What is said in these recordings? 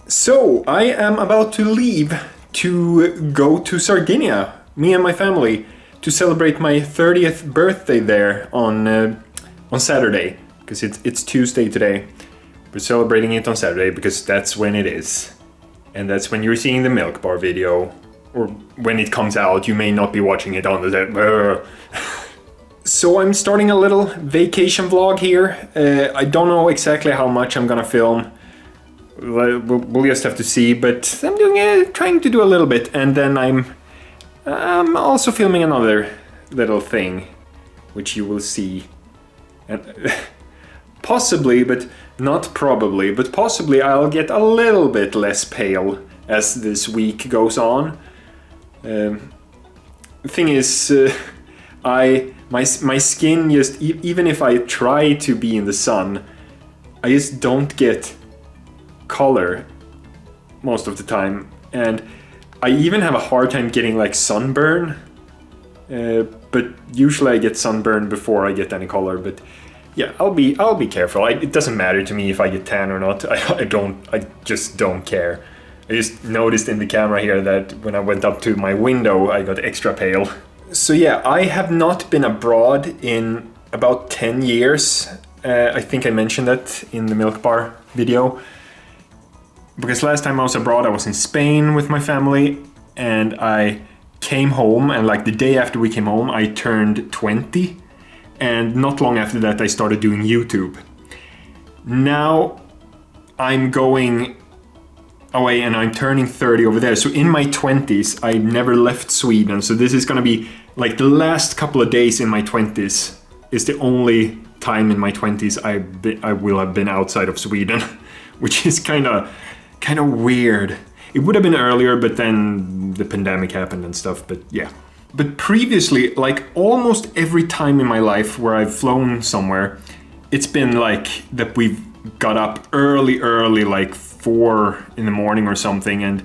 So, I am about to leave to go to Sardinia, me and my family, to celebrate my 30th birthday there on Saturday, because it's Tuesday today. We're celebrating it on Saturday because that's when it is. And that's when you're seeing the milk bar video. Or when it comes out, you may not be watching it on the... So I'm starting a little vacation vlog here. I don't know exactly how much I'm gonna film. We'll just have to see, but I'm trying to do a little bit, and then I'm also filming another little thing, which you will see. And possibly, but not probably, but possibly I'll get a little bit less pale as this week goes on. The thing is, my skin just, even if I try to be in the sun, I just don't get color most of the time, and I even have a hard time getting like sunburn. But usually I get sunburn before I get any color. But yeah, I'll be careful. It doesn't matter to me if I get tan or not. I just don't care. I just noticed in the camera here that when I went up to my window, I got extra pale. So yeah, I have not been abroad in about 10 years. I think I mentioned that in the milk bar video. Because last time I was abroad, I was in Spain with my family, and I came home, and like the day after we came home, I turned 20. And not long after that, I started doing YouTube. Now I'm going away and I'm turning 30 over there. So in my 20s, I never left Sweden. So this is gonna be like the last couple of days in my 20s is the only time in my 20s I will have been outside of Sweden, which is kind of weird. It would have been earlier, but then the pandemic happened and stuff, but yeah. But previously, like almost every time in my life where I've flown somewhere, it's been like that we've got up early, like 4 in the morning or something, and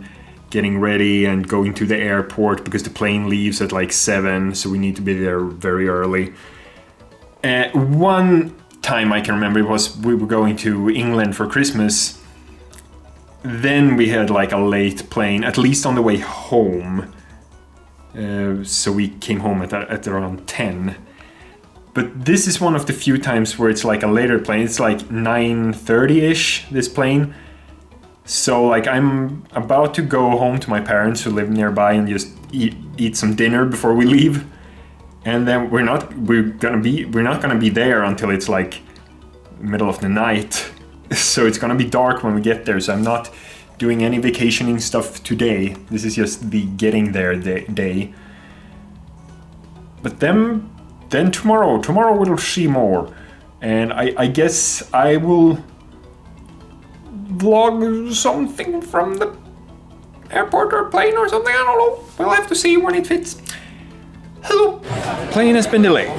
getting ready and going to the airport because the plane leaves at like 7, so we need to be there very early. One time I can remember was we were going to England for Christmas. Then we had like a late plane, at least on the way home. So we came home at around 10. But this is one of the few times where it's like a later plane. It's like 9:30-ish, this plane. So like I'm about to go home to my parents who live nearby and just eat some dinner before we leave. And then we're not gonna be there until it's like middle of the night. So it's gonna be dark when we get there. So I'm not doing any vacationing stuff today. This is just the getting there day. But then tomorrow we'll see more. And I guess I will vlog something from the airport or plane or something, I don't know. We'll have to see when it fits. Hello. Plane has been delayed.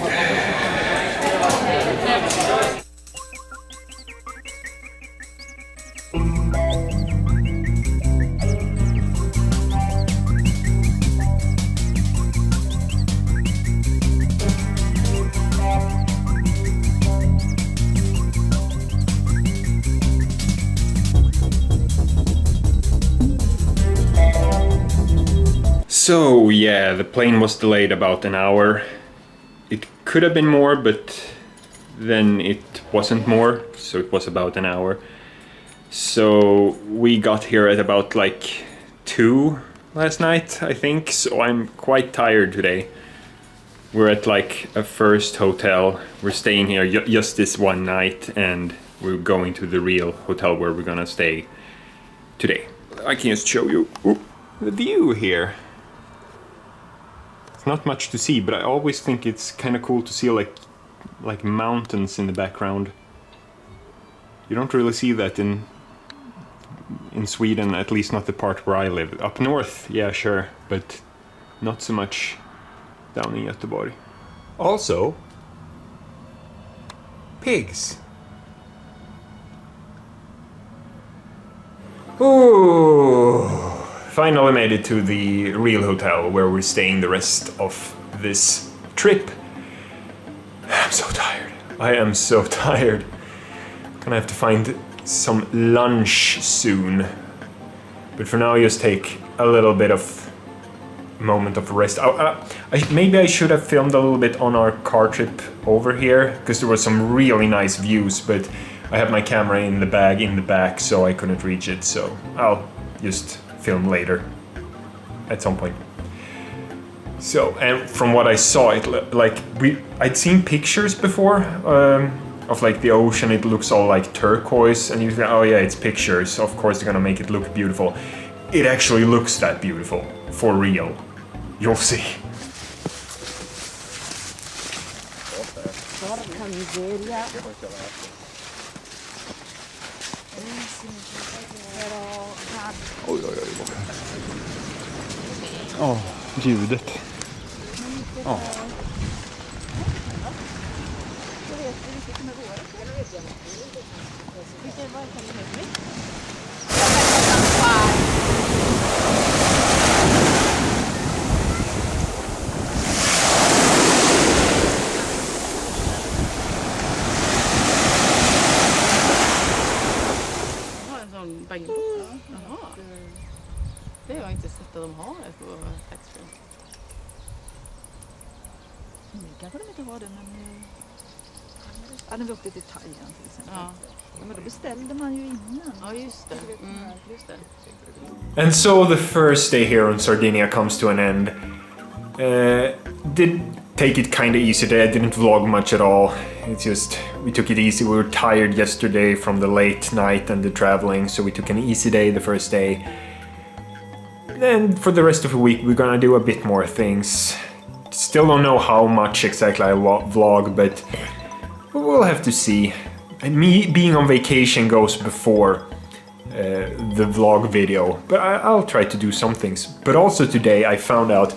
So yeah, the plane was delayed about an hour. It could have been more, but then it wasn't more, so it was about an hour. So we got here at about like 2 last night, I think, so I'm quite tired today. We're at like a first hotel. We're staying here just this one night, and we're going to the real hotel where we're gonna stay today. I can just show you the view here. It's not much to see, but I always think it's kind of cool to see like mountains in the background. You don't really see that in Sweden, at least not the part where I live. Up north, yeah, sure, but not so much down in Göteborg. Also, pigs. Ooh. Finally made it to the real hotel where we're staying the rest of this trip. I'm so tired. I am so tired. Gonna have to find some lunch soon. But for now, just take a little bit of moment of rest. Maybe I should have filmed a little bit on our car trip over here, because there were some really nice views, but I had my camera in the bag in the back, so I couldn't reach it. So I'll just film later at some point. So, and from what I saw, I'd seen pictures before of like the ocean. It looks all like turquoise, and you think, oh yeah, it's pictures. Of course, they're gonna make it look beautiful. It actually looks that beautiful, for real. You'll see. Oj, oj, oj. Ja, ljudet. Ja. Jaha. Det har jag inte sett att de har på taxfree. Nu kanske de inte har det, men när vi åkte till Thailand till exempel. Ja. Men då beställde man ju innan. Ja, just det. Just det. And so the first day here on Sardinia comes to an end. Did take it kind of easy today. I didn't vlog much at all. It's just, we took it easy. We were tired yesterday from the late night and the traveling, so we took an easy day the first day. Then for the rest of the week we're gonna do a bit more things. Still don't know how much exactly I vlog, but we'll have to see. And me being on vacation goes before the vlog video, but I'll try to do some things. But also today I found out,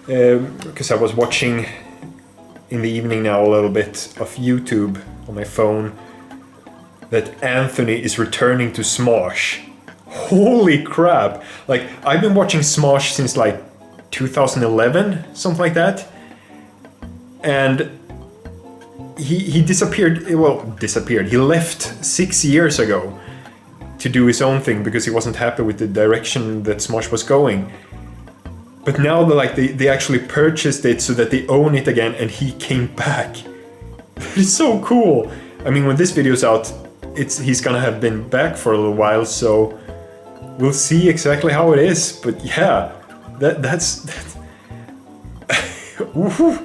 because I was watching in the evening now a little bit of YouTube on my phone, that Anthony is returning to Smosh. Holy crap! Like, I've been watching Smosh since like 2011, something like that. And he disappeared, he left 6 years ago to do his own thing because he wasn't happy with the direction that Smosh was going. But now they actually purchased it so that they own it again, and he came back. It's so cool. I mean, when this video's out, he's gonna have been back for a little while, so we'll see exactly how it is. But yeah, that's Woohoo!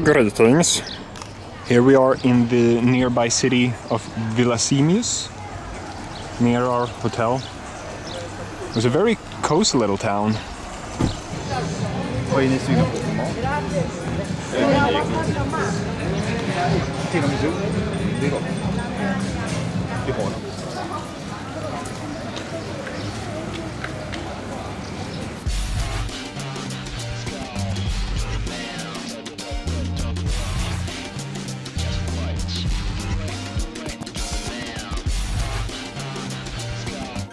Greetings. Here we are in the nearby city of Villasimius, near our hotel. It was a very cozy little town. Vad är ni sugna på för mat? Tiramisu. Det är gott. Vi har den.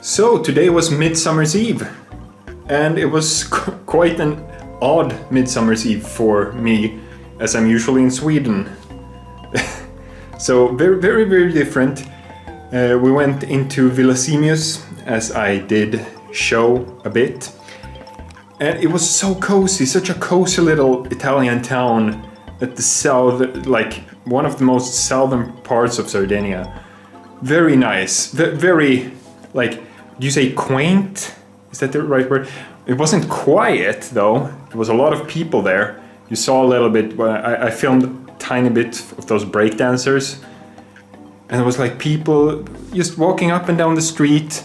So today was Midsummer's Eve, and it was quite an odd Midsummer's Eve for me, as I'm usually in Sweden. So very, very, very different. We went into Villasimius, as I did show a bit, and it was so cozy, such a cozy little Italian town at the south, like one of the most southern parts of Sardinia. Very nice, very, like, do you say quaint? Is that the right word? It wasn't quiet though. There was a lot of people there. You saw a little bit, I filmed a tiny bit of those breakdancers. And it was like people just walking up and down the street.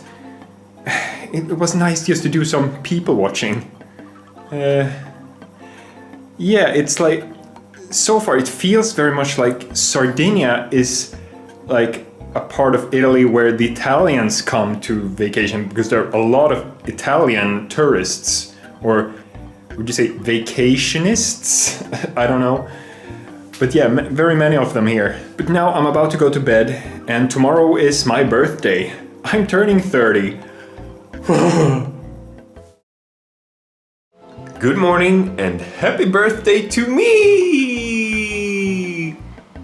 It was nice just to do some people watching. Yeah, it's like, so far it feels very much like Sardinia is like a part of Italy where the Italians come to vacation, because there are a lot of Italian tourists, or would you say vacationists? I don't know. But yeah, very many of them here. But now I'm about to go to bed, and tomorrow is my birthday. I'm turning 30. Good morning and happy birthday to me!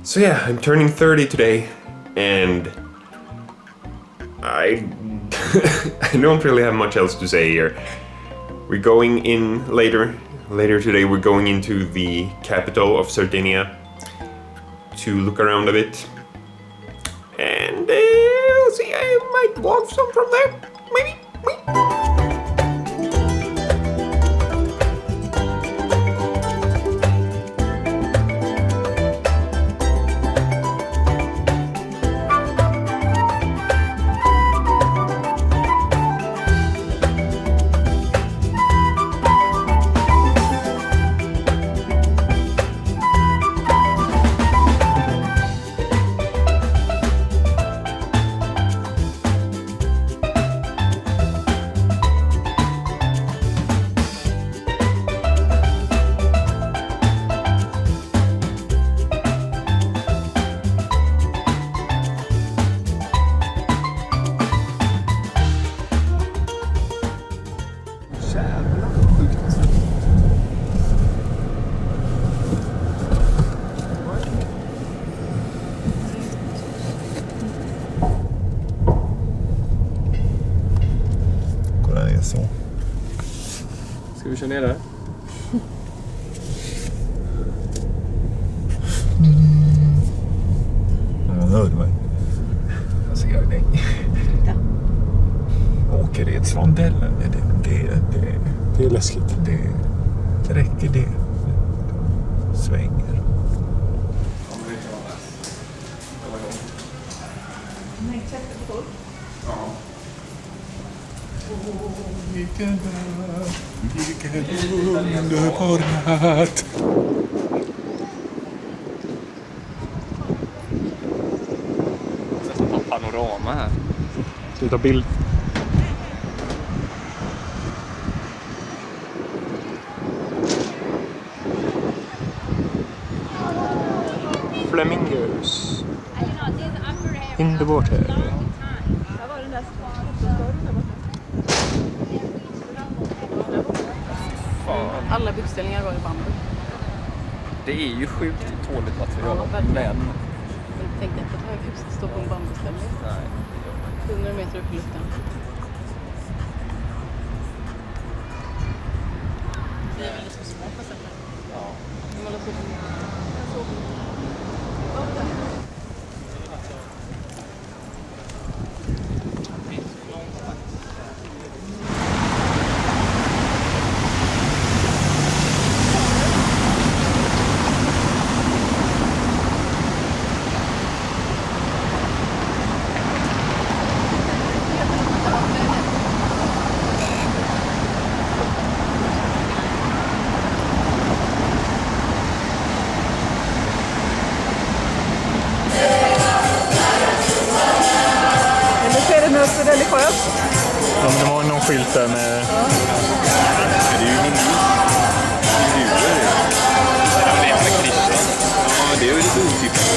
So yeah, I'm turning 30 today, and I don't really have much else to say here. We're going in later today, we're going into the capital of Sardinia to look around a bit, and we'll see, I might vlog some from there, maybe. Så. Ska vi köra ner där? Ja, hör du mig? Alltså jag åker i ett svandellen. Det är läskigt. Det räcker det. Svänger. Vilken underbar natt. Nästan ta panorama här. Ska vi ta bild? Flamingos in the water. Där var den där fotbollsstadion där borta. Alla byggställningar var i bambu. Det är ju sjukt tåligt material. Ja, verkligen. Men Men tänk dig inte att höghus står på en bambuställning. nej. 100 meter upp i luften. Det är väldigt små på sättet. Ja. Man har så Så religiöst. Ja, men det var någon skylt där med... Det är ju min figurer. Ja, det är med Krishna. Ja, det är ju lite otippat.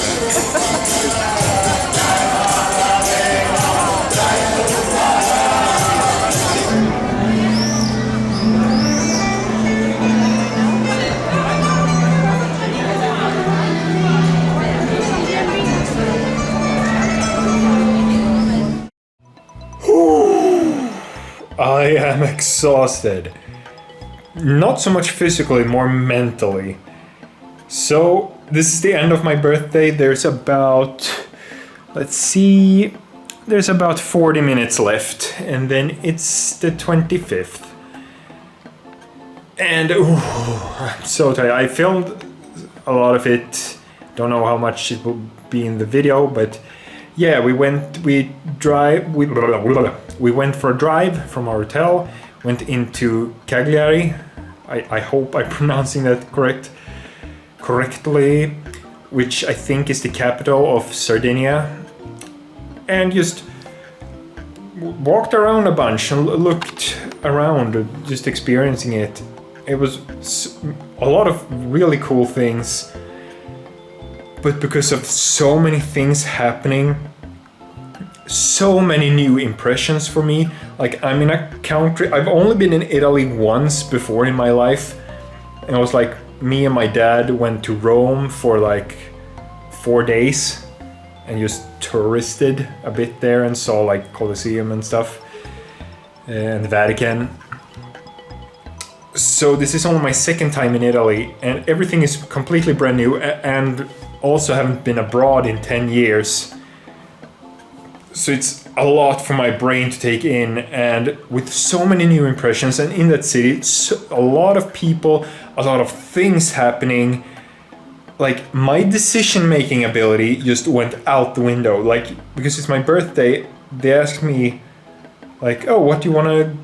I am exhausted. Not so much physically, more mentally. So, this is the end of my birthday. There's about, let's see, there's about 40 minutes left, and then it's the 25th. And I'm so tired. I filmed a lot of it. Don't know how much it will be in the video, but yeah, we went for a drive from our hotel, went into Cagliari. I hope I'm pronouncing that correctly, which I think is the capital of Sardinia, and just walked around a bunch and looked around, just experiencing it. It was a lot of really cool things, but because of so many things happening, so many new impressions for me. Like, I'm in a country, I've only been in Italy once before in my life, and it was like me and my dad went to Rome for like 4 days and just touristed a bit there and saw like Colosseum and stuff, and the Vatican. So this is only my second time in Italy, and everything is completely brand new, and also haven't been abroad in 10 years. So it's a lot for my brain to take in, and with so many new impressions, and in that city, a lot of people, a lot of things happening. Like, my decision-making ability just went out the window. Like, because it's my birthday, they asked me, like, oh, what do you want to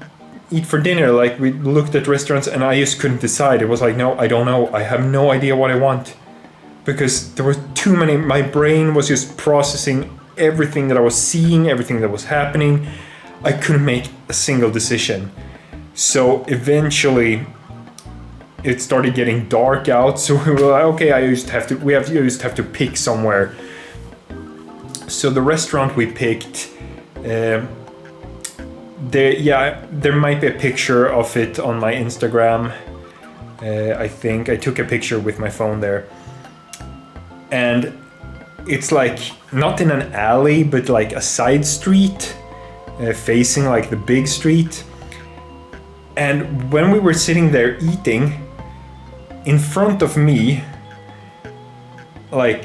eat for dinner? Like, we looked at restaurants and I just couldn't decide. It was like, no, I don't know. I have no idea what I want. Because there were too many, my brain was just processing everything that I was seeing, everything that was happening. I couldn't make a single decision. So eventually it started getting dark out, so we were like, okay, we just have to pick somewhere. So the restaurant we picked, there might be a picture of it on my Instagram. I think I took a picture with my phone there, and it's like not in an alley, but like a side street, facing like the big street. And when we were sitting there eating, in front of me, my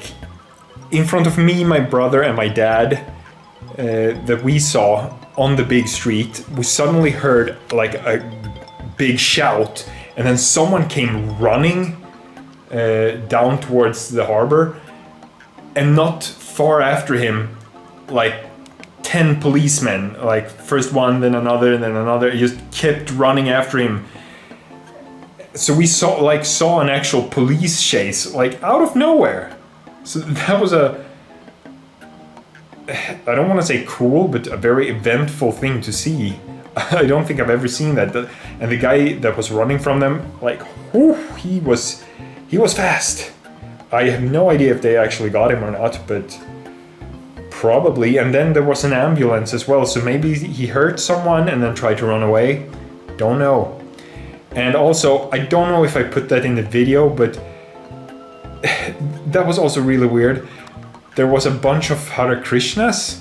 brother and my dad, that we saw on the big street, we suddenly heard like a big shout, and then someone came running down towards the harbor, and not far after him, like 10 policemen, like first one, then another, and then another, just kept running after him. So we saw an actual police chase, like out of nowhere. So that was I don't want to say cool, but a very eventful thing to see. I don't think I've ever seen that. And the guy that was running from them, like, whew, he was fast. I have no idea if they actually got him or not, but probably. And then there was an ambulance as well, so maybe he hurt someone and then tried to run away. Don't know. And also, I don't know if I put that in the video, but that was also really weird. There was a bunch of Hare Krishnas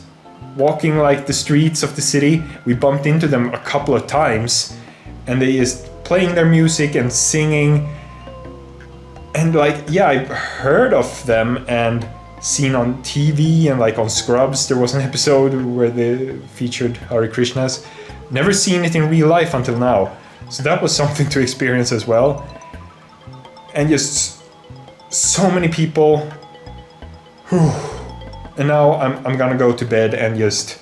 walking like the streets of the city. We bumped into them a couple of times, and they just playing their music and singing. And like, yeah, I've heard of them and seen on TV, and like on Scrubs, there was an episode where they featured Hare Krishnas. Never seen it in real life until now. So that was something to experience as well. And just so many people. Whew. And now I'm gonna go to bed and just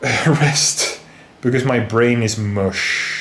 rest, because my brain is mush.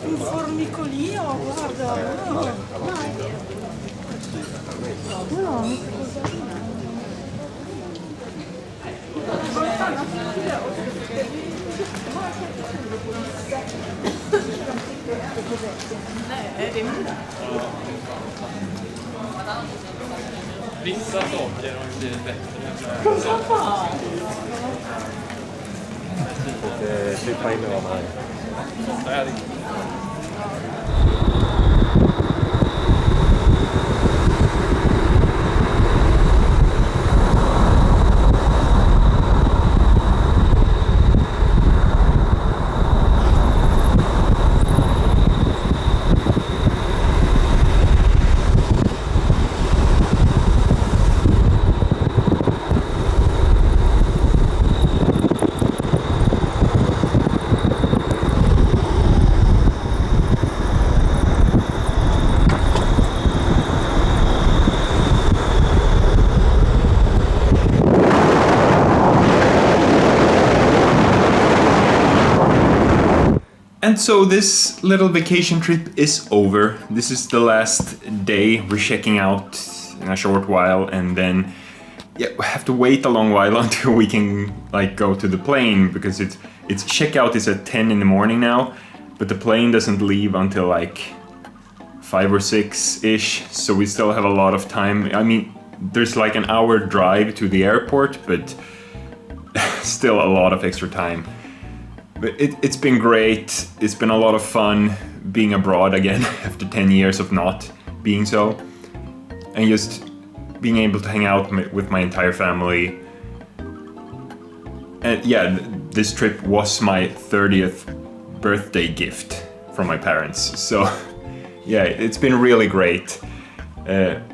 Un formicolio, guarda. Vissa saker har ju blivit bättre. Och slippa in med de här. Nej, And so this little vacation trip is over. This is the last day. We're checking out in a short while, and then we have to wait a long while until we can like go to the plane, because it's checkout is at 10 in the morning now, but the plane doesn't leave until like 5 or 6-ish, so we still have a lot of time. I mean, there's like an hour drive to the airport, but still a lot of extra time. But it's been great. It's been a lot of fun being abroad again after 10 years of not being so. And just being able to hang out with my entire family. And yeah, this trip was my 30th birthday gift from my parents. So yeah, it's been really great.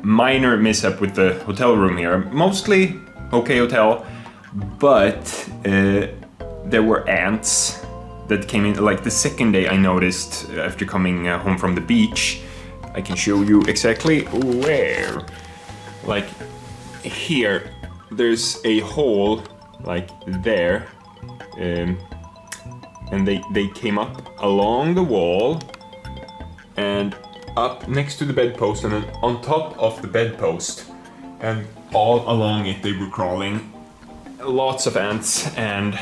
Minor mishap with the hotel room here. Mostly okay hotel, but there were ants that came in. Like the second day I noticed after coming home from the beach. I can show you exactly where. Like here, there's a hole like there, and they came up along the wall and up next to the bedpost, and then on top of the bedpost, and all along it they were crawling. Lots of ants, and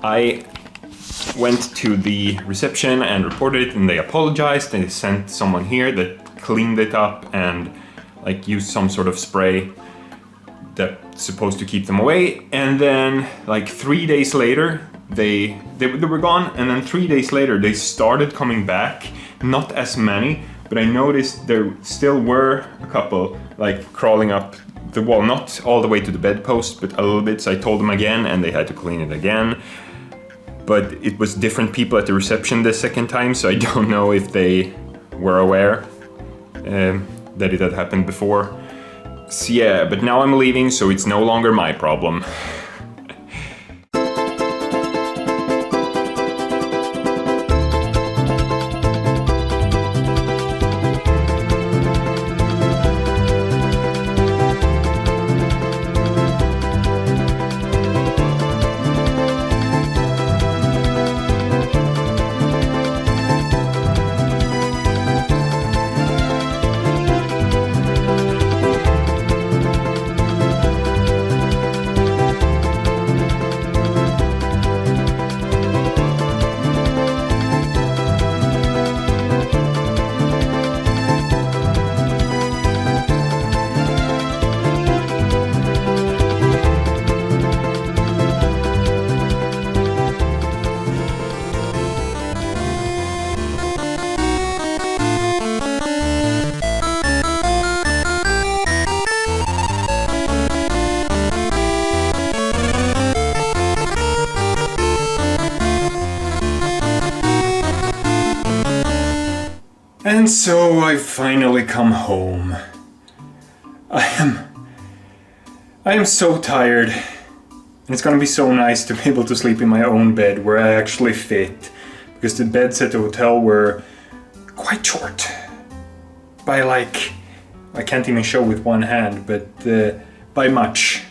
I went to the reception and reported it, and they apologized, and they sent someone here that cleaned it up and like used some sort of spray that's supposed to keep them away. And then like 3 days later they were gone, and then 3 days later they started coming back. Not as many, but I noticed there still were a couple like crawling up the wall, not all the way to the bedpost, but a little bit. So I told them again, and they had to clean it again. But it was different people at the reception the second time, so I don't know if they were aware that it had happened before. So yeah, but now I'm leaving, so it's no longer my problem. And so I've finally come home. I am so tired. And it's gonna be so nice to be able to sleep in my own bed where I actually fit. Because the beds at the hotel were quite short. By like, I can't even show with one hand, but by much.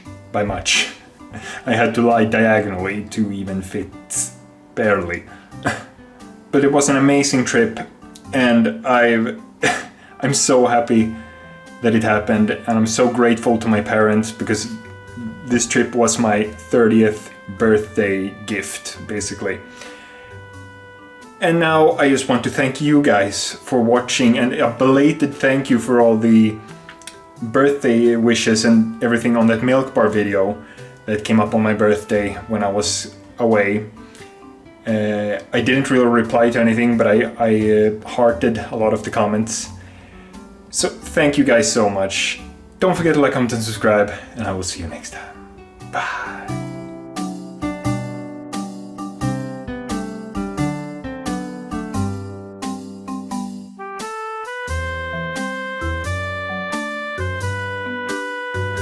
I had to lie diagonally to even fit, barely. But it was an amazing trip, and I'm so happy that it happened, and I'm so grateful to my parents because this trip was my 30th birthday gift, basically. And now I just want to thank you guys for watching, and a belated thank you for all the birthday wishes and everything on that milk bar video that came up on my birthday when I was away. I didn't really reply to anything, but I hearted a lot of the comments. So thank you guys so much. Don't forget to like, comment and subscribe, and I will see you next time. Bye.